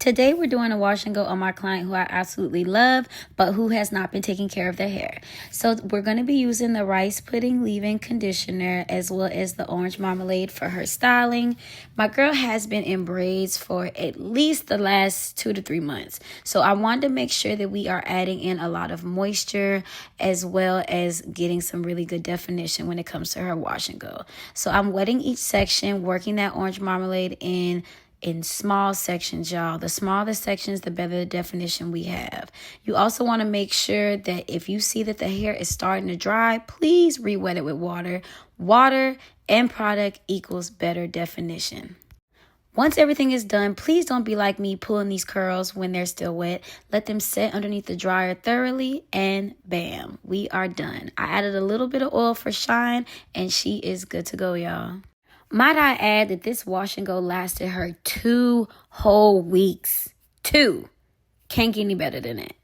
Today we're doing a wash and go on my client who I absolutely love, but who has not been taking care of their hair. So we're going to be using the rice pudding leave-in conditioner as well as the orange marmalade for her styling. My girl has been in braids for at least the last 2 to 3 months. So I wanted to make sure that we are adding in a lot of moisture as well as getting some really good definition when it comes to her wash and go. So I'm wetting each section, working that orange marmalade in small sections, y'all. The smaller the sections, the better the definition we have. You also want to make sure that if you see that the hair is starting to dry, please re-wet it with water. Water and product equals better definition. Once everything is done, please don't be like me pulling these curls when they're still wet. Let them set underneath the dryer thoroughly and bam, we are done. I added a little bit of oil for shine and she is good to go, y'all. Might I add that this wash and go lasted her 2 whole weeks. 2. Can't get any better than it.